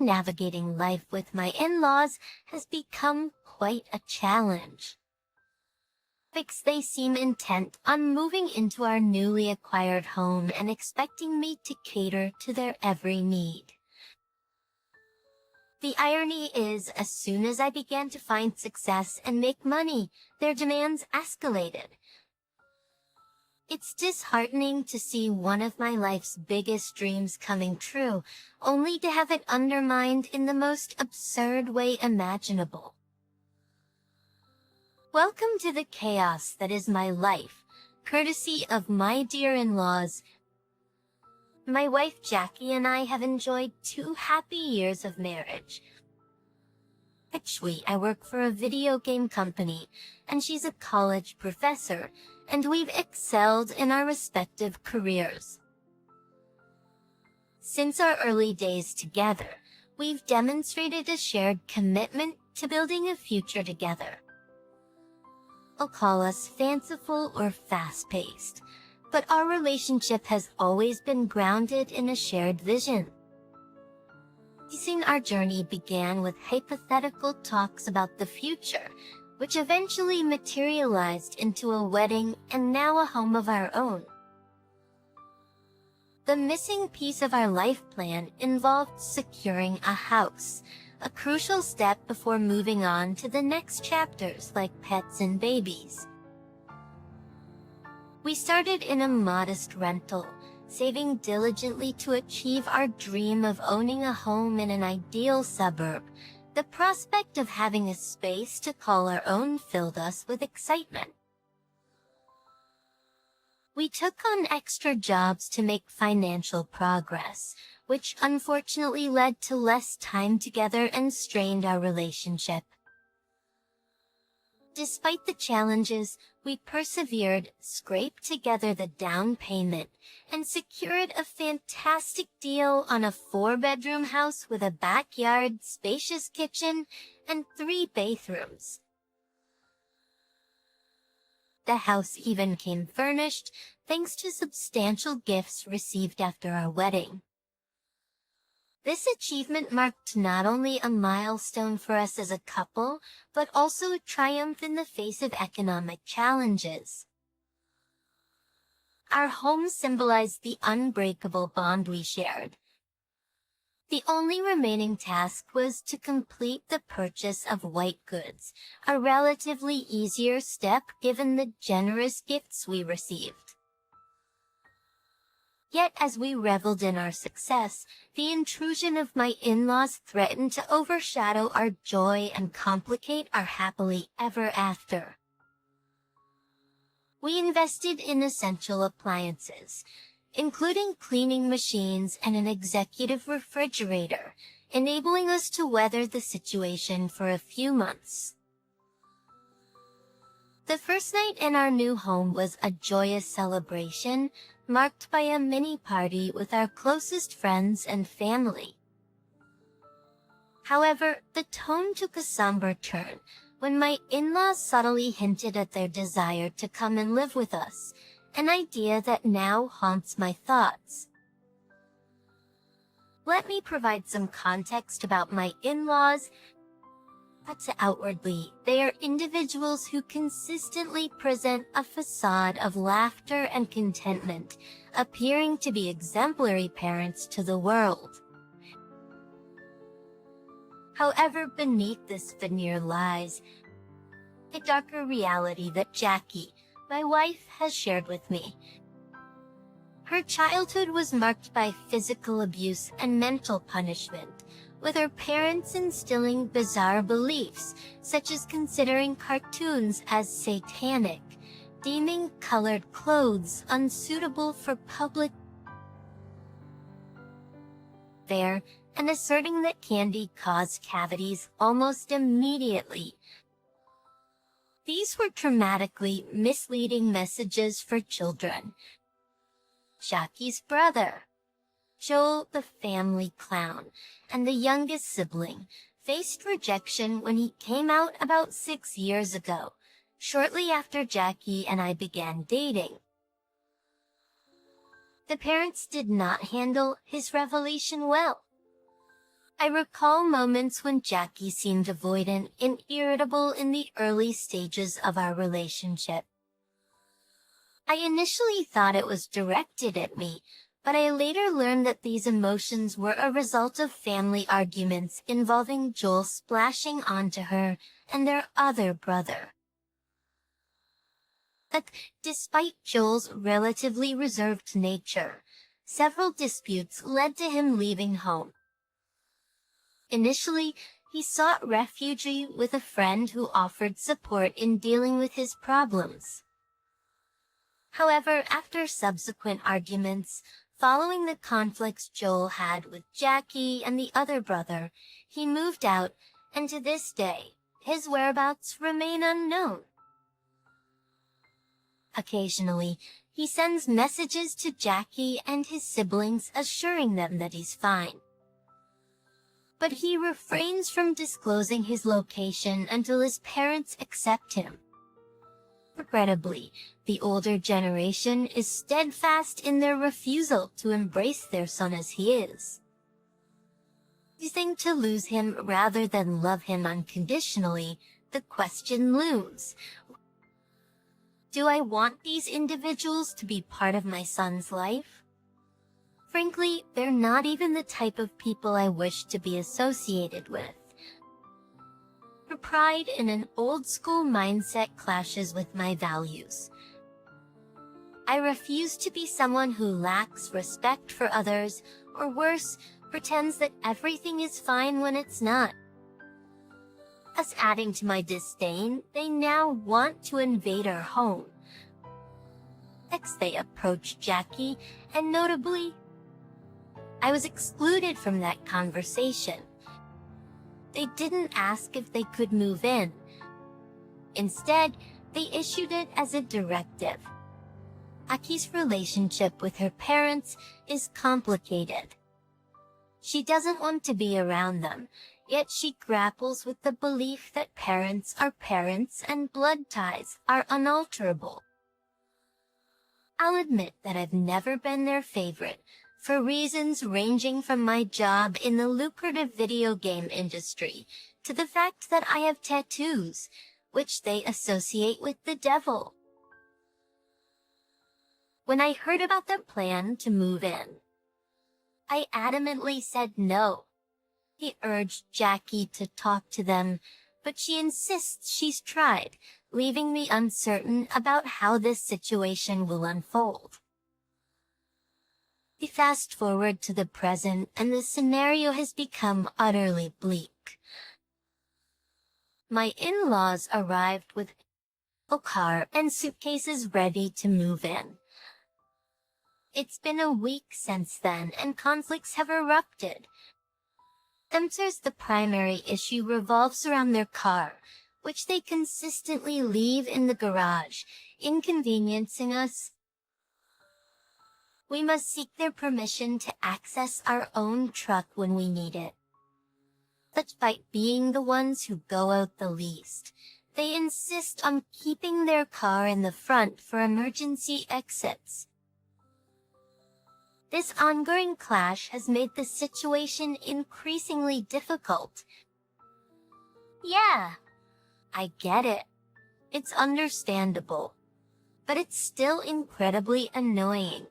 Navigating life with my in-laws has become quite a challenge. They seem intent on moving into our newly acquired home and expecting me to cater to their every need. The irony is, as soon as I began to find success and make money, their demands escalated. It's disheartening to see one of my life's biggest dreams coming true, only to have it undermined in the most absurd way imaginable. Welcome to the chaos that is my life, courtesy of my dear in-laws. My wife Jackie and I have enjoyed 2 happy years of marriage. Actually, I work for a video game company, and she's a college professor, and we've excelled in our respective careers. Since our early days together, we've demonstrated a shared commitment to building a future together. I'll call us fanciful or fast-paced, but our relationship has always been grounded in a shared vision. Our journey began with hypothetical talks about the future, which eventually materialized into a wedding and now a home of our own. The missing piece of our life plan involved securing a house, a crucial step before moving on to the next chapters like pets and babies. We started in a modest rental, saving diligently to achieve our dream of owning a home in an ideal suburb. The prospect of having a space to call our own filled us with excitement. We took on extra jobs to make financial progress, which unfortunately led to less time together and strained our relationship. Despite the challenges, we persevered, scraped together the down payment, and secured a fantastic deal on a 4-bedroom house with a backyard, spacious kitchen, and 3 bathrooms. The house even came furnished, thanks to substantial gifts received after our wedding. This achievement marked not only a milestone for us as a couple, but also a triumph in the face of economic challenges. Our home symbolized the unbreakable bond we shared. The only remaining task was to complete the purchase of white goods, a relatively easier step given the generous gifts we received. Yet as we reveled in our success, the intrusion of my in-laws threatened to overshadow our joy and complicate our happily ever after. We invested in essential appliances, including cleaning machines and an executive refrigerator, enabling us to weather the situation for a few months. The first night in our new home was a joyous celebration, marked by a mini party with our closest friends and family. However, the tone took a somber turn when my in-laws subtly hinted at their desire to come and live with us, an idea that now haunts my thoughts. Let me provide some context about my in-laws. Outwardly, they are individuals who consistently present a facade of laughter and contentment, appearing to be exemplary parents to the world. However, beneath this veneer lies a darker reality that Jackie, my wife, has shared with me. Her childhood was marked by physical abuse and mental punishment, with her parents instilling bizarre beliefs, such as considering cartoons as satanic, deeming colored clothes unsuitable for public fare, and asserting that candy caused cavities almost immediately. These were dramatically misleading messages for children. Jackie's brother, Joe the family clown, and the youngest sibling, faced rejection when he came out about 6 years ago, shortly after Jackie and I began dating. The parents did not handle his revelation well. I recall moments when Jackie seemed avoidant and irritable in the early stages of our relationship. I initially thought it was directed at me, but I later learned that these emotions were a result of family arguments involving Joel splashing onto her and their other brother. But despite Joel's relatively reserved nature, several disputes led to him leaving home. Initially, he sought refuge with a friend who offered support in dealing with his problems. However, after subsequent arguments, following the conflicts Joel had with Jackie and the other brother, he moved out, and to this day, his whereabouts remain unknown. Occasionally, he sends messages to Jackie and his siblings assuring them that he's fine. But he refrains from disclosing his location until his parents accept him. Regrettably, the older generation is steadfast in their refusal to embrace their son as he is. Choosing to lose him rather than love him unconditionally, the question looms. Do I want these individuals to be part of my son's life? Frankly, they're not even the type of people I wish to be associated with. Her pride in an old-school mindset clashes with my values. I refuse to be someone who lacks respect for others, or worse, pretends that everything is fine when it's not. Thus adding to my disdain, they now want to invade our home. Next they approached Jackie, and notably, I was excluded from that conversation. They didn't ask if they could move in. Instead, they issued it as a directive. Aki's relationship with her parents is complicated. She doesn't want to be around them, yet she grapples with the belief that parents are parents and blood ties are unalterable. I'll admit that I've never been their favorite, for reasons ranging from my job in the lucrative video game industry to the fact that I have tattoos, which they associate with the devil. When I heard about their plan to move in, I adamantly said no. He urged Jackie to talk to them, but she insists she's tried, leaving me uncertain about how this situation will unfold. We fast forward to the present, and the scenario has become utterly bleak. My in-laws arrived with a car and suitcases ready to move in. It's been a week since then, and conflicts have erupted. Answers the primary issue revolves around their car, which they consistently leave in the garage, inconveniencing us. We must seek their permission to access our own truck when we need it. Despite being the ones who go out the least, they insist on keeping their car in the front for emergency exits. This ongoing clash has made the situation increasingly difficult. Yeah, I get it. It's understandable. But it's still incredibly annoying.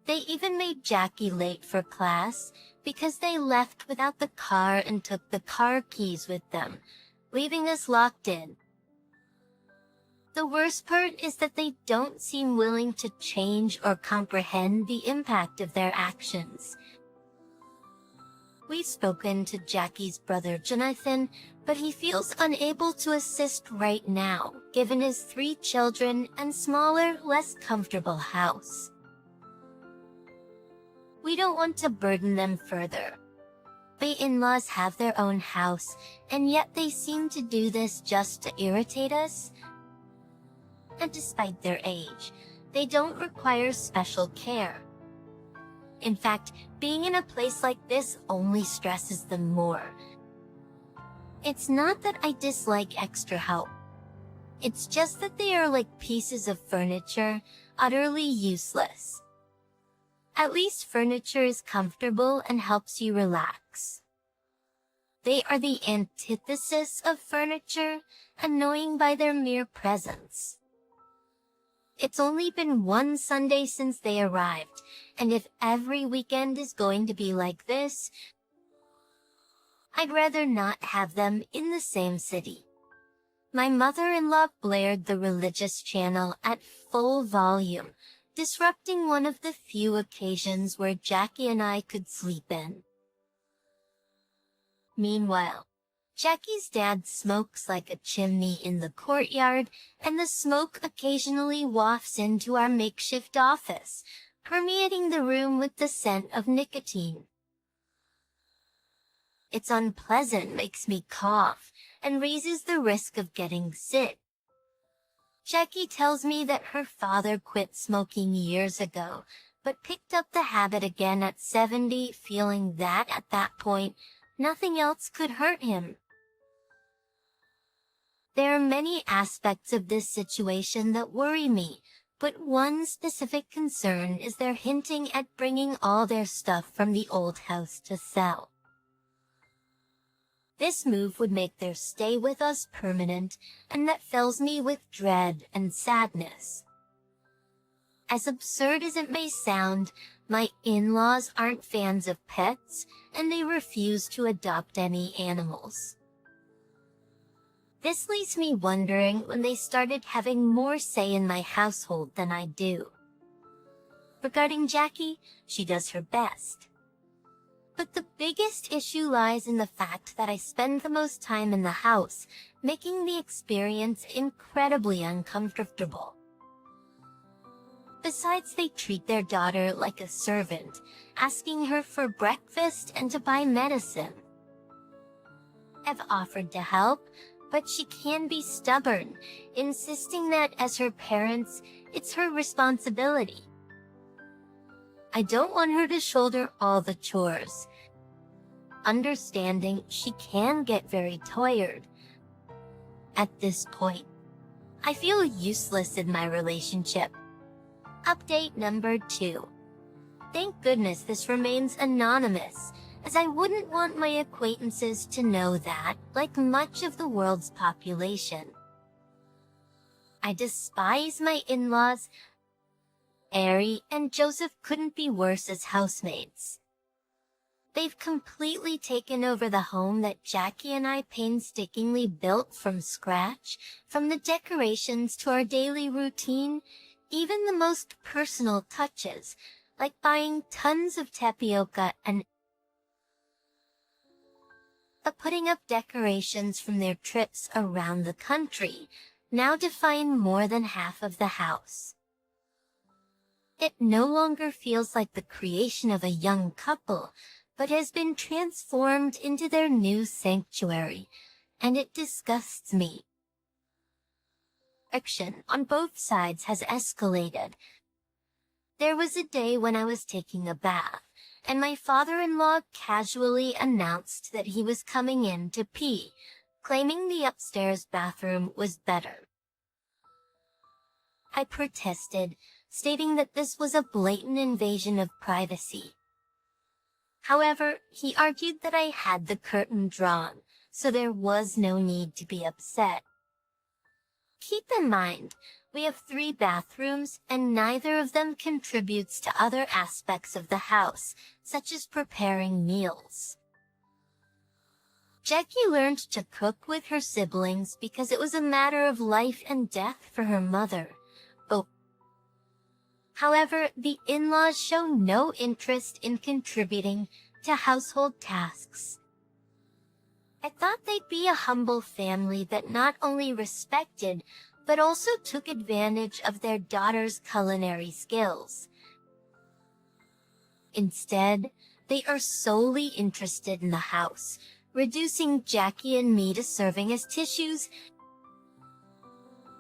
They even made Jackie late for class because they left without the car and took the car keys with them, leaving us locked in. The worst part is that they don't seem willing to change or comprehend the impact of their actions. We've spoken to Jackie's brother Jonathan, but he feels unable to assist right now, given his 3 children and smaller, less comfortable house. We don't want to burden them further. The in-laws have their own house, and yet they seem to do this just to irritate us. And despite their age, they don't require special care. In fact, being in a place like this only stresses them more. It's not that I dislike extra help. It's just that they are like pieces of furniture, utterly useless. At least furniture is comfortable and helps you relax. They are the antithesis of furniture, annoying by their mere presence. It's only been one Sunday since they arrived, and if every weekend is going to be like this, I'd rather not have them in the same city. My mother-in-law blared the religious channel at full volume, disrupting one of the few occasions where Jackie and I could sleep in. Meanwhile, Jackie's dad smokes like a chimney in the courtyard, and the smoke occasionally wafts into our makeshift office, permeating the room with the scent of nicotine. It's unpleasant, makes me cough, and raises the risk of getting sick. Jackie tells me that her father quit smoking years ago, but picked up the habit again at 70, feeling that at that point, nothing else could hurt him. There are many aspects of this situation that worry me, but one specific concern is their hinting at bringing all their stuff from the old house to sell. This move would make their stay with us permanent, and that fills me with dread and sadness. As absurd as it may sound, my in-laws aren't fans of pets, and they refuse to adopt any animals. This leaves me wondering when they started having more say in my household than I do. Regarding Jackie, she does her best. But the biggest issue lies in the fact that I spend the most time in the house, making the experience incredibly uncomfortable. Besides, they treat their daughter like a servant, asking her for breakfast and to buy medicine. I've offered to help, but she can be stubborn, insisting that as her parents, it's her responsibility. I don't want her to shoulder all the chores. Understanding she can get very tired. At this point, I feel useless in my relationship. Update number 2. Thank goodness this remains anonymous, as I wouldn't want my acquaintances to know that, like much of the world's population, I despise my in-laws. Ari and Joseph couldn't be worse as housemates. They've completely taken over the home that Jackie and I painstakingly built from scratch, from the decorations to our daily routine, even the most personal touches, like buying tons of tapioca and putting up decorations from their trips around the country, now define more than half of the house. It no longer feels like the creation of a young couple, but has been transformed into their new sanctuary, and it disgusts me. Friction on both sides has escalated. There was a day when I was taking a bath, and my father-in-law casually announced that he was coming in to pee, claiming the upstairs bathroom was better. I protested, stating that this was a blatant invasion of privacy. However, he argued that I had the curtain drawn, so there was no need to be upset. Keep in mind, we have 3 bathrooms, and neither of them contributes to other aspects of the house, such as preparing meals. Jackie learned to cook with her siblings because it was a matter of life and death for her mother. However, the in-laws show no interest in contributing to household tasks. I thought they'd be a humble family that not only respected, but also took advantage of their daughter's culinary skills. Instead, they are solely interested in the house, reducing Jackie and me to serving as tissues.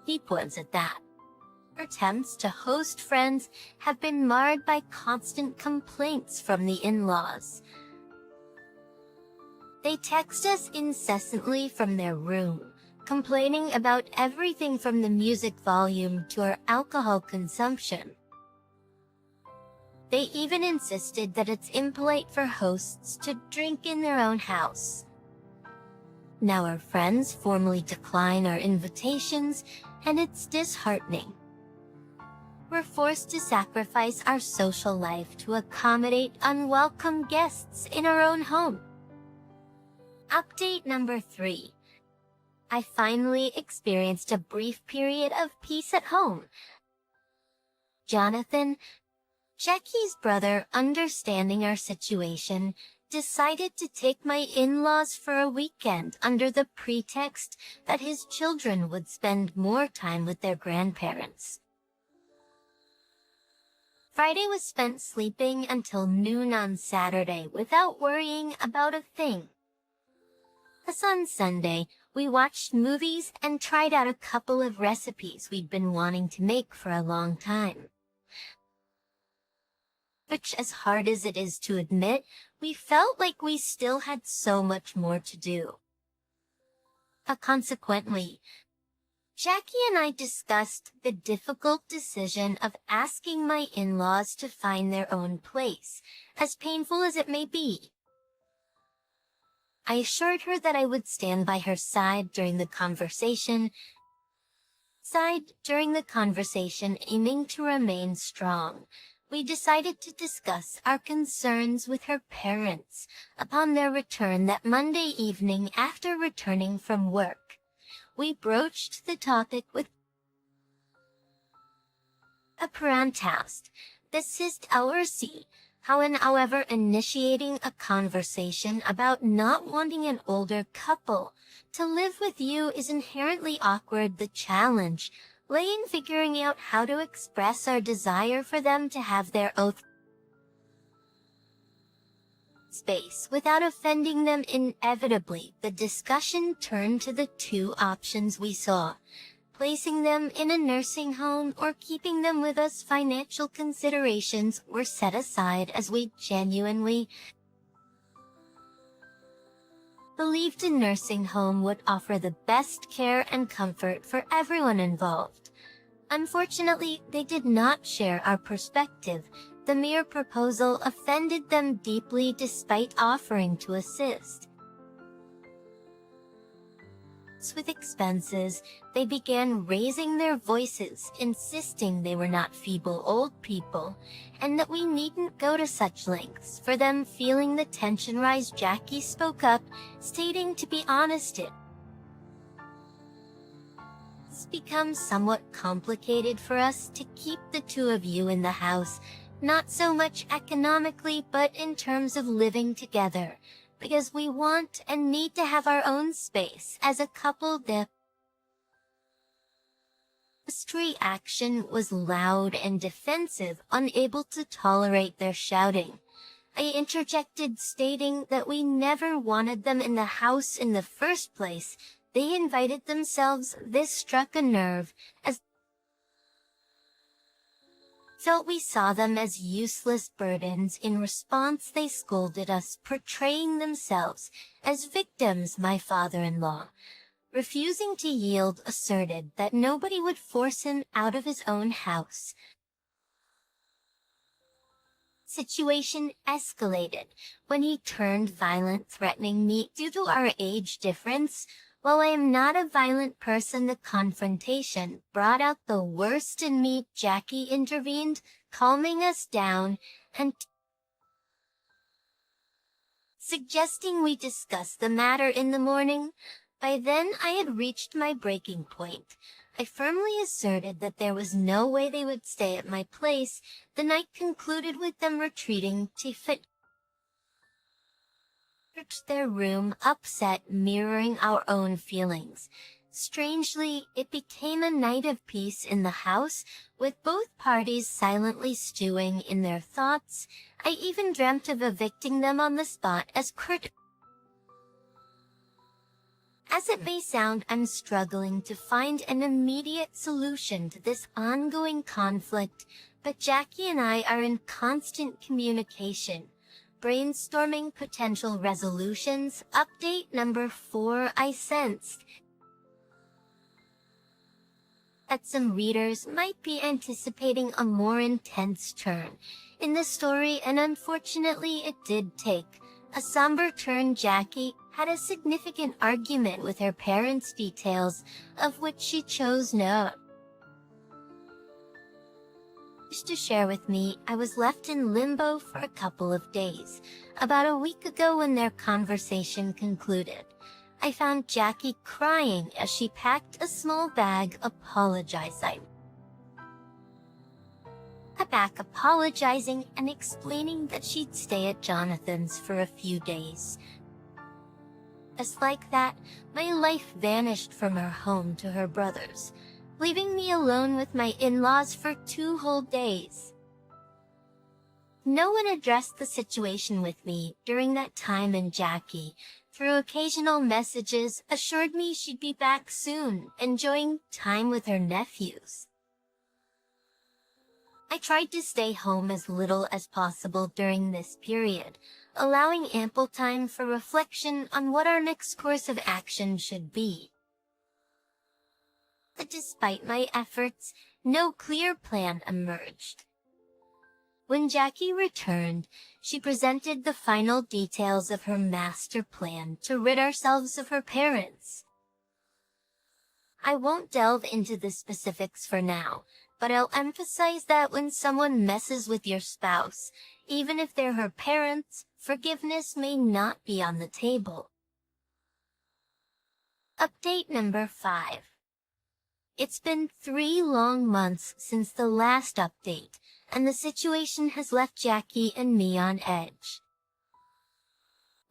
Deep ones at that. Attempts to host friends have been marred by constant complaints from the in-laws. They text us incessantly from their room, complaining about everything from the music volume to our alcohol consumption. They even insisted that it's impolite for hosts to drink in their own house. Now our friends formally decline our invitations, and it's disheartening. We're forced to sacrifice our social life to accommodate unwelcome guests in our own home. Update number 3. I finally experienced a brief period of peace at home. Jonathan, Jackie's brother, understanding our situation, decided to take my in-laws for a weekend under the pretext that his children would spend more time with their grandparents. Friday was spent sleeping until noon on Saturday without worrying about a thing. As on Sunday, we watched movies and tried out a couple of recipes we'd been wanting to make for a long time. Which, as hard as it is to admit, we felt like we still had so much more to do. Consequently, Jackie and I discussed the difficult decision of asking my in-laws to find their own place, as painful as it may be. I assured her that I would stand by her side during the conversation, aiming to remain strong. We decided to discuss our concerns with her parents upon their return that Monday evening after returning from work. We broached the topic with a parenthouse. This is our C. However, initiating a conversation about not wanting an older couple to live with you is inherently awkward. The challenge lay in figuring out how to express our desire for them to have their own space without offending them. Inevitably, the discussion turned to the two options we saw: placing them in a nursing home or keeping them with us. Financial considerations were set aside as we genuinely believed a nursing home would offer the best care and comfort for everyone involved. Unfortunately, they did not share our perspective. The mere proposal offended them deeply despite offering to assist with expenses. They began raising their voices, insisting they were not feeble old people, and that we needn't go to such lengths for them. Feeling the tension rise, Jackie spoke up, stating, to be honest, it's become somewhat complicated for us to keep the two of you in the house, not so much economically but in terms of living together, because we want and need to have our own space as a couple. The street action was loud and defensive, unable to tolerate their shouting. I interjected, stating that we never wanted them in the house in the first place. They invited themselves. This struck a nerve, as felt we saw them as useless burdens. In response, they scolded us, portraying themselves as victims. My father-in-law, refusing to yield, asserted that nobody would force him out of his own house. Situation escalated when he turned violent, threatening me due to our age difference. While I am not a violent person, the confrontation brought out the worst in me. Jackie intervened, calming us down and suggesting we discuss the matter in the morning. By then, I had reached my breaking point. I firmly asserted that there was no way they would stay at my place. The night concluded with them retreating to their room, upset, mirroring our own feelings. Strangely, it became a night of peace in the house, with both parties silently stewing in their thoughts. I even dreamt of evicting them on the spot. As it may sound, I'm struggling to find an immediate solution to this ongoing conflict, but Jackie and I are in constant communication, brainstorming potential resolutions. Update number 4. I sensed that some readers might be anticipating a more intense turn in the story, and unfortunately it did take a somber turn. Jackie had a significant argument with her parents, details of which she chose not to share with me. I was left in limbo for a couple of days. About a week ago, when their conversation concluded, I found Jackie crying as she packed a small bag, apologizing and explaining that she'd stay at Jonathan's for a few days. Just like that, my life vanished from her home to her brother's, leaving me alone with my in-laws for 2 whole days. No one addressed the situation with me during that time, and Jackie, through occasional messages, assured me she'd be back soon, enjoying time with her nephews. I tried to stay home as little as possible during this period, allowing ample time for reflection on what our next course of action should be. But despite my efforts, no clear plan emerged. When Jackie returned, she presented the final details of her master plan to rid ourselves of her parents. I won't delve into the specifics for now, but I'll emphasize that when someone messes with your spouse, even if they're her parents, forgiveness may not be on the table. Update number 5. It's been 3 long months since the last update, and the situation has left Jackie and me on edge.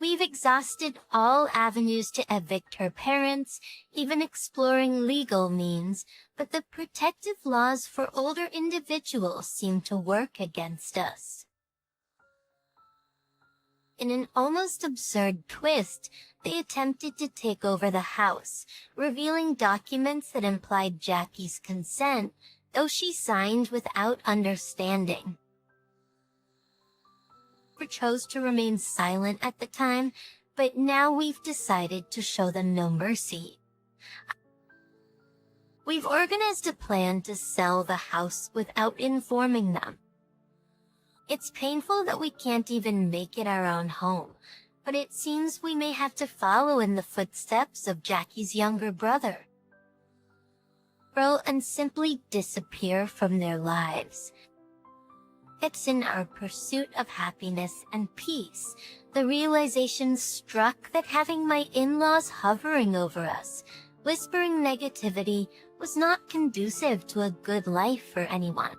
We've exhausted all avenues to evict her parents, even exploring legal means, but the protective laws for older individuals seem to work against us. In an almost absurd twist, they attempted to take over the house, revealing documents that implied Jackie's consent, though she signed without understanding. We chose to remain silent at the time, but now we've decided to show them no mercy. We've organized a plan to sell the house without informing them. It's painful that we can't even make it our own home, but it seems we may have to follow in the footsteps of Jackie's younger brother, and simply disappear from their lives. It's in our pursuit of happiness and peace, the realization struck that having my in-laws hovering over us, whispering negativity, was not conducive to a good life for anyone.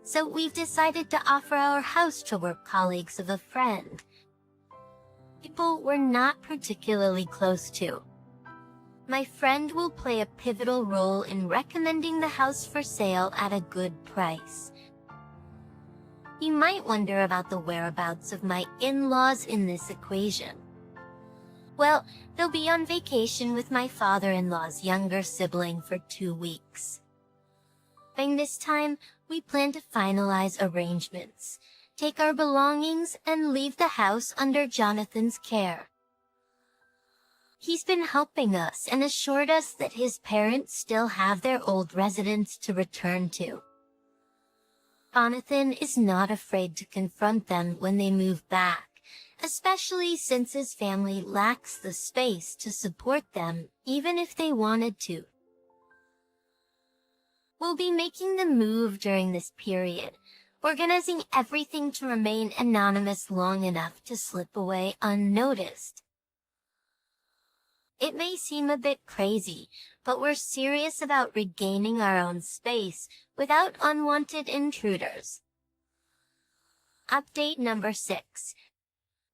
So we've decided to offer our house to work colleagues of a friend, people we're not particularly close to. My friend will play a pivotal role in recommending the house for sale at a good price. You might wonder about the whereabouts of my in-laws in this equation. Well, they'll be on vacation with my father-in-law's younger sibling for 2 weeks. During this time, we plan to finalize arrangements, take our belongings, and leave the house under Jonathan's care. He's been helping us and assured us that his parents still have their old residence to return to. Jonathan is not afraid to confront them when they move back, especially since his family lacks the space to support them, even if they wanted to. We'll be making the move during this period, organizing everything to remain anonymous long enough to slip away unnoticed. It may seem a bit crazy, but we're serious about regaining our own space without unwanted intruders. Update number 6.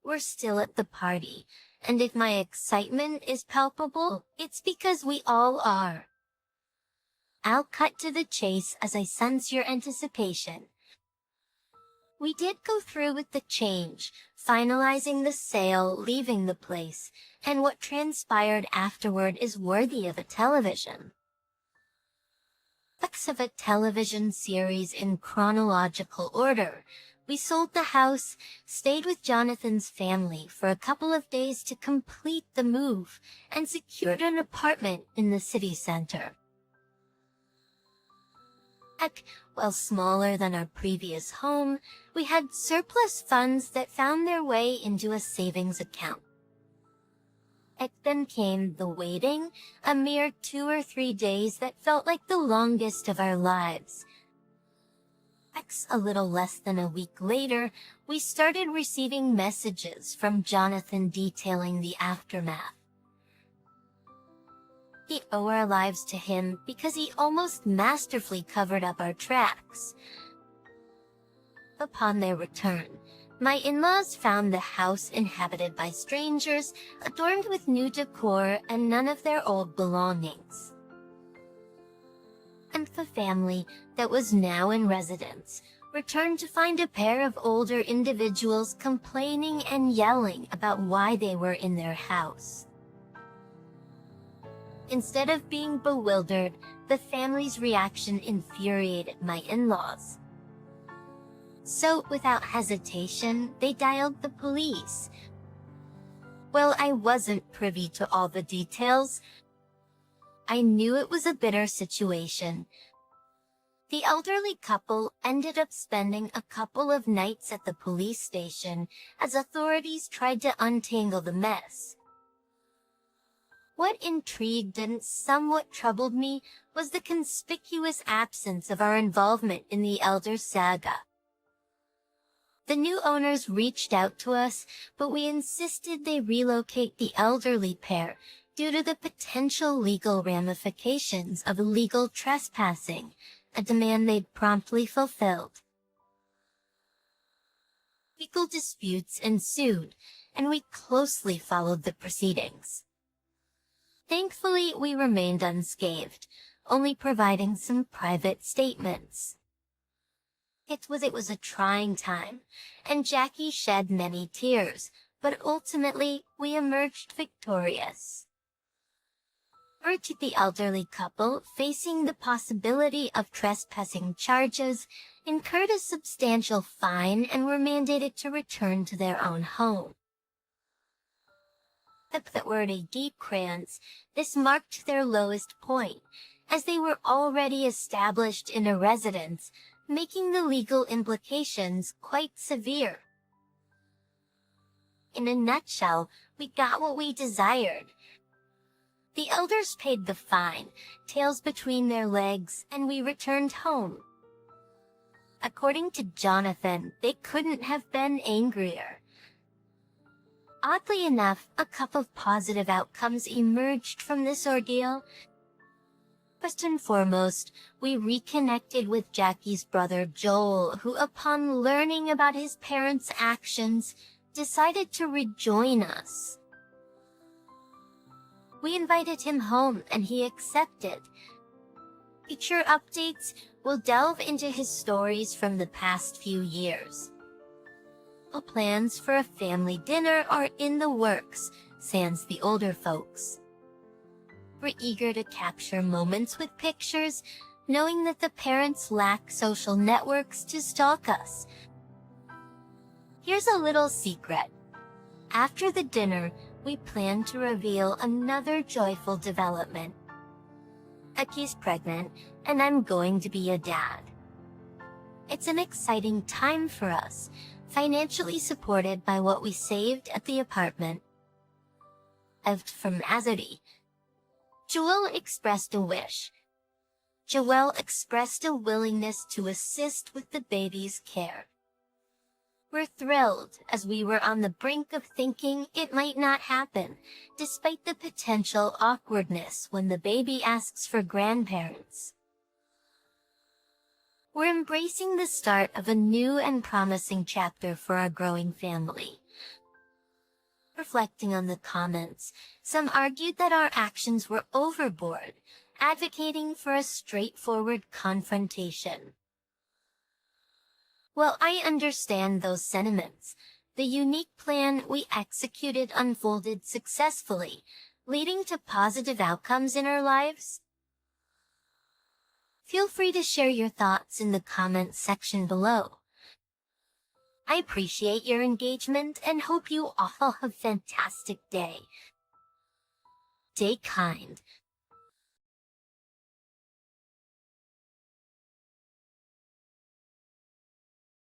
We're still at the party, and if my excitement is palpable, it's because we all are. I'll cut to the chase as I sense your anticipation. We did go through with the change, finalizing the sale, leaving the place, and what transpired afterward is worthy of a television. Of a television series in chronological order. We sold the house, stayed with Jonathan's family for a couple of days to complete the move, and secured an apartment in the city center. While smaller than our previous home, we had surplus funds that found their way into a savings account. It then came the waiting, a mere 2 or 3 days that felt like the longest of our lives. A little less than a week later, we started receiving messages from Jonathan detailing the aftermath. We owe our lives to him because he almost masterfully covered up our tracks. Upon their return, my in-laws found the house inhabited by strangers, adorned with new decor and none of their old belongings. And the family that was now in residence returned to find a pair of older individuals complaining and yelling about why they were in their house. Instead of being bewildered, the family's reaction infuriated my in-laws. So, without hesitation, they dialed the police. Well, I wasn't privy to all the details. I knew it was a bitter situation. The elderly couple ended up spending a couple of nights at the police station as authorities tried to untangle the mess. What intrigued and somewhat troubled me was the conspicuous absence of our involvement in the elder saga. The new owners reached out to us, but we insisted they relocate the elderly pair due to the potential legal ramifications of illegal trespassing, a demand they'd promptly fulfilled. Legal disputes ensued, and we closely followed the proceedings. Thankfully, we remained unscathed, only providing some private statements. It was a trying time, and Jackie shed many tears, but ultimately we emerged victorious. To the elderly couple facing the possibility of trespassing charges incurred a substantial fine and were mandated to return to their own home. If that were a deep crayons, this marked their lowest point, as they were already established in a residence, making the legal implications quite severe. In a nutshell, we got what we desired. The elders paid the fine, tails between their legs, and we returned home. According to Jonathan, they couldn't have been angrier. Oddly enough, a couple of positive outcomes emerged from this ordeal. First and foremost, we reconnected with Jackie's brother Joel, who upon learning about his parents' actions, decided to rejoin us. We invited him home and he accepted. Future updates will delve into his stories from the past few years. Plans for a family dinner are in the works, sans the older folks. We're eager to capture moments with pictures, knowing that the parents lack social networks to stalk us. Here's a little secret. After the dinner, we plan to reveal another joyful development. Aki's pregnant, and I'm going to be a dad. It's an exciting time for us, financially supported by what we saved at the apartment. From Azadi. Joelle expressed a wish. Joelle expressed a willingness to assist with the baby's care. We're thrilled, as we were on the brink of thinking it might not happen, despite the potential awkwardness when the baby asks for grandparents. We're embracing the start of a new and promising chapter for our growing family. Reflecting on the comments, some argued that our actions were overboard, advocating for a straightforward confrontation. Well, I understand those sentiments. The unique plan we executed unfolded successfully, leading to positive outcomes in our lives. Feel free to share your thoughts in the comments section below. I appreciate your engagement and hope you all have a fantastic day. Stay kind.